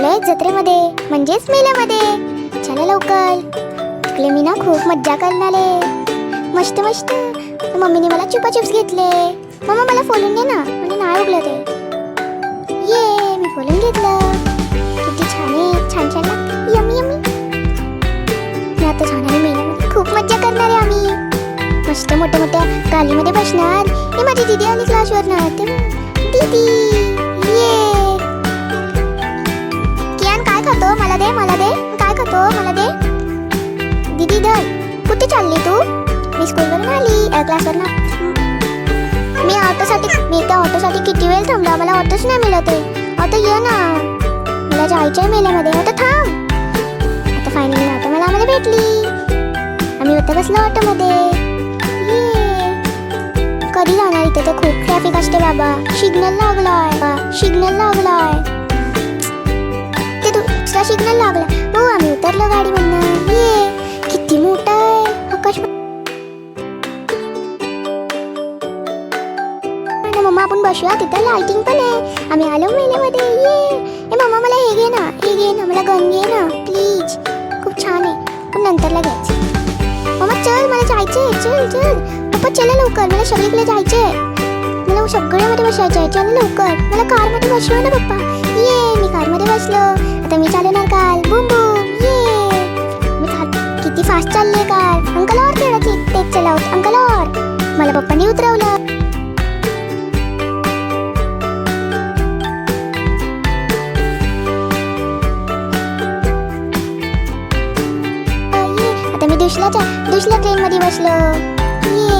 चाललोय जत्रेमध्ये म्हणजेच मेल्यामध्ये. चला लवकर. तिकडे मी ना खूप मज्जा करणार आहे. मस्त मस्त. मम्मीने मला चुपाचुप्स घेतले. मम्मा मला फोलून घे ना, म्हणजे नाही उगलं ते. ये मी फोलून घेतलं. किती छान आहे, छान छान लागतं. Yummy yummy. मी आता जाणार आहे मेल्यामध्ये. खूप मज्जा करणार आहे आम्ही. मस्त मोठ्या मोठ्या गालीमध्ये बसणार. हे माझी दीदी आली क्लासवरनं. दीदी ये. कियान काय खातो? मला दे मला दे. काय खातो? मला दे. दीदी धर. कुठे चालली तू? मी स्कूलवरून आली, क्लासवरनं. मी त्या ऑटोसाठी किती वेळ थांबला. मला ऑटोच नाही मिळत आहे. ऑटो ये ना, मला जायचं आहे मेल्यामध्ये. ऑटो थांब. आता फायनली ऑटो मला आम्हाला भेटली. आम्ही होतं बसलो ऑटोमध्ये. कधी जाणार? इथे तर खूप ट्रॅफिक असते बाबा. सिग्नल लागलाय. ते दुसरा सिग्नल लागला. हो आम्ही उतरलो गाडीमधनं. ये किती मोठा आहे आकाश. मम्मा आपण बसूया, तिथं लाइटिंग पण आहे. आम्ही आलो मेल्यामध्ये. ये मम्मा मला हे घे ना, मला गन घे ना प्लीज. खूप छान आहे, पण नंतरला घ्यायचं. मम्मा चल, मला जायचंय. चल पप्पा चला लवकर, मला सगळीकडे जायचंय. मला सगळ्यामध्ये बसायचं आहे. चला लवकर, मला कारमध्ये बसवा ना पप्पा. ये मी कारमध्ये बसलो. आता मी चालवणार कार. Boom boom. ये मी किती फास्ट चालले कार. अंकल और खेळायची, तेच चलावत अंकल और. मला पप्पांनी उतरवलं. आता मी दुसऱ्या ट्रेन मध्ये बसलो. ये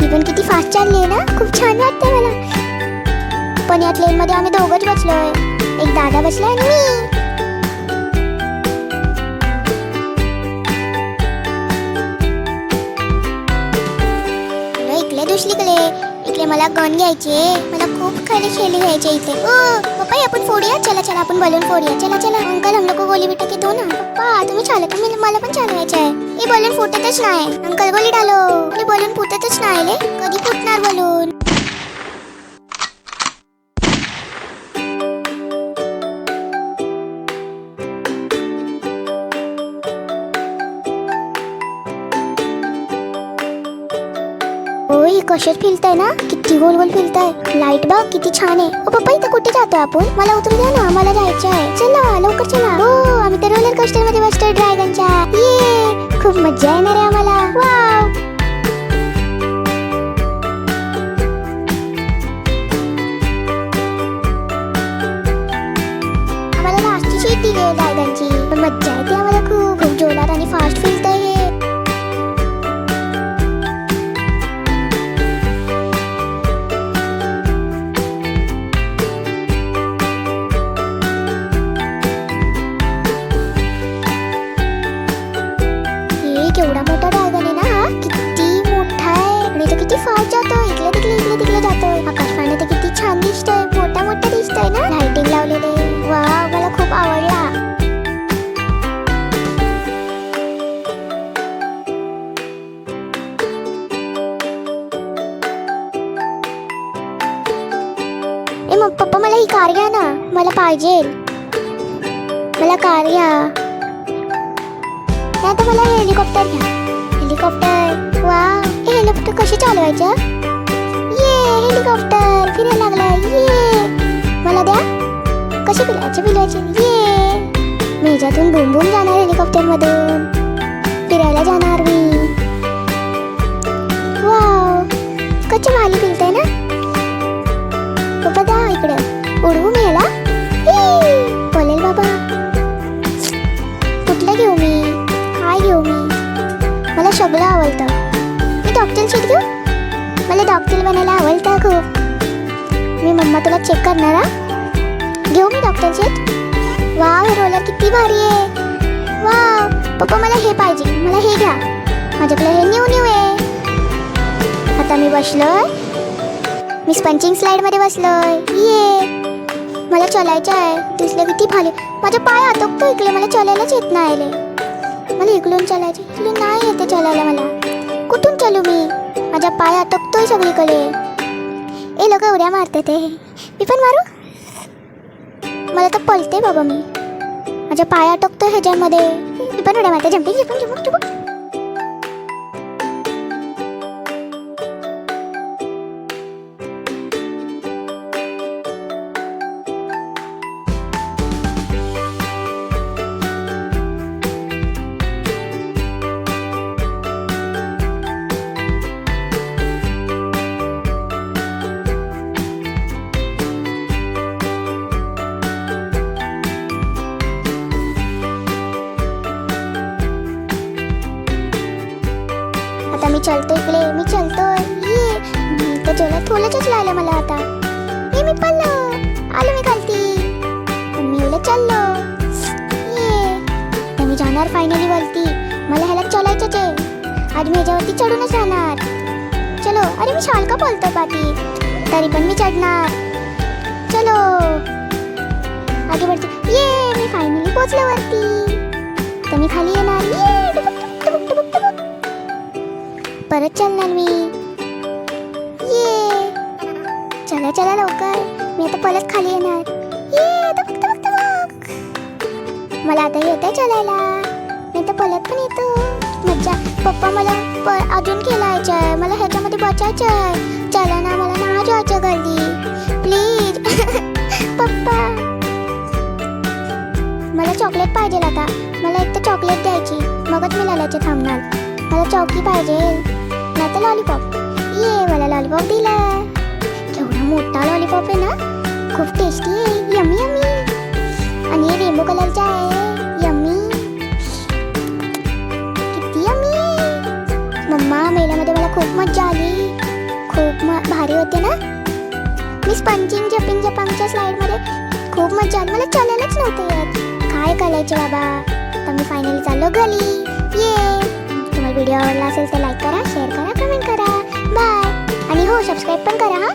ही पण किती फास्ट चालली आहे ना. खूप छान वाटतं मला. पण या ट्रेन मध्ये आम्ही दोघंच बसलोय. एक दादा बसलाय आणि मी. इकडे दुसरीकडे मला गन घ्यायचे. मला खूप खेळ घ्यायचे इथे. पप्पा आपण फोडूया. चला आपण बलून फोडूया. चला अंकल हम लोग को गोली बेटा की दो ना. पप्पा तुम्ही चालत, मला पण चालवायचं आहे. हे बलून फुटतच नाही. अंकल गोली डालो. आणि बलून फुटतच नाही रे. कधी फुटणार बलून? ओय कशात फिरताय ना, किती गोल गोल फिरताय. लाईट बघ किती छान आहे. पप्पा इथे कुठे जातोय आपण? मला उतरू द्या ना, मला जायचं आहे. चला लवकर चला. हो आम्ही तर रोलर कोस्टर मध्ये बसतोय ड्रॅगनच्या. ये खूप मज्जा येणार आहे आम्हाला. वाव आम्हाला लास्टची सीट दिली आहे ड्रॅगनची. पण मज्जा येते आम्हाला खूप जोरात आणि फास्ट फिरतंय हे. केवढा मोठा ड्रॅगन आहे ना हा. किती मोठा आहे आणि तो किती फास्ट जातोय. इकडे तिकडे जातोय. आकाश पाण्यात तर किती छान दिसतोय. मोठा दिसतोय ना. लाइटिंग लावलेले. वाव मला खूप आवडला. मग पप्पा मला ही कार घ्या ना, मला पाहिजे. मला कार घ्या. नाही तर मला हेलिकॉप्टर घ्या. हेलिकॉप्टर. वाव हे हेलिकॉप्टर कशी चालवायचं? ये हेलिकॉप्टर फिरायला लागलाय. ये मला द्या. कशी फिरवायचे? ये मी ह्याच्यातून बूम बूम जाणार. हेलिकॉप्टर मधून फिरायला जाणार मी. वाव कच्ची भाली फिरताय ना. पप्पा द्या इकडे. उडवू मी याला. बोलेल बाबा. कुठलं घेऊ मी? काय घेऊ मी? मला सगळं आवडतं. मी डॉक्टर शीट घेऊ. मला डॉक्टर बनायला आवडतं खूप. मी मम्मा तुला चेक करणार हा. घेऊ मी डॉक्टर शीट. वाव हे रोलर किती भारी आहे. वाव पप्पा मला हे पाहिजे. मला हे घ्या. माझ्याकडे हे न्यू आहे. आता मी बसलोय. मी स्पंचिंग स्लाइड मध्ये बसलोय. ये मला चलायचं आहे. दिसलं किती भारी. माझा पाय अटकतो इकडे. मला चलायलाच येत नाही. मला इकडून चालायचं. इकडून नाही येते चालायला मला. कुठून चालू मी? माझा पाय अटकतोय सगळीकडे. ए लोक उड्या मारते ते. मी पण मारू. मला तर पळते बाबा मी. माझ्या पाया अटकतो ह्याच्यामध्ये. मी पण उड्या मारते. Jumping jumping jumping jumping. आता मी चलतोय इकडे. मी चलतोय. ये तर जला थोडंच लागलं मला आता. ये मी पडलो. आलो मी खालती. पण मी एवढं चाललो. ये तर मी जाणार फायनली वरती. मला ह्याला चलायचंच आहे. आज मी ह्याच्यावरती चढूनच राहणार. चलो. अरे मी शाल का बोलतो पाठी. तरी पण मी चढणार. चलो आगे बढ़ते. ये मी फायनली पोचलो वरती. तर मी खाली येणार. ये टुबुक टुबुक टुबुक टुबुक. परत चालणार मी. ये चला चला लवकर. मी आता परत खाली येणार. ये टुबुक टुबुक टुबुक. मला आता येतं चालायला. मी तर पलत पण येतो. मज्जा. पप्पा मला अजून खेळायचं आहे. मला ह्याच्यामध्ये बचायचं आहे. चला ना मला ना जायचं गर्दी प्लीज. पप्पा मला चॉकलेट पाहिजे आता. मला एक तर चॉकलेट द्यायची. मगच मी लालायचे थांबणार. मला चौकी पाहिजे नाही तर लॉलीपॉप. ये मला लॉलीपॉप दिला. केवढा मोठा लॉलीपॉप आहे ना. खूप टेस्टी आहे. Yummy yummy. आणि हे रेनबो कलरचा आहे. यम्मी. किती यम्मी आहे. मम्मा मेल्यामध्ये मला खूप मज्जा आली. खूप भारी होते ना. मी स्पंचिंग जपिंग जपांगच्या स्लाईडमध्ये खूप मज्जा आली. मला चालायलाच नव्हतं येत. काय करायचं बाबा. तर मी फायनली चाललो घरी. ये तुम्हाला व्हिडिओ आवडला असेल तर लाईक करा, शेअर करा, कमेंट करा. बाय. आणि हो सबस्क्राईब पण करा हा.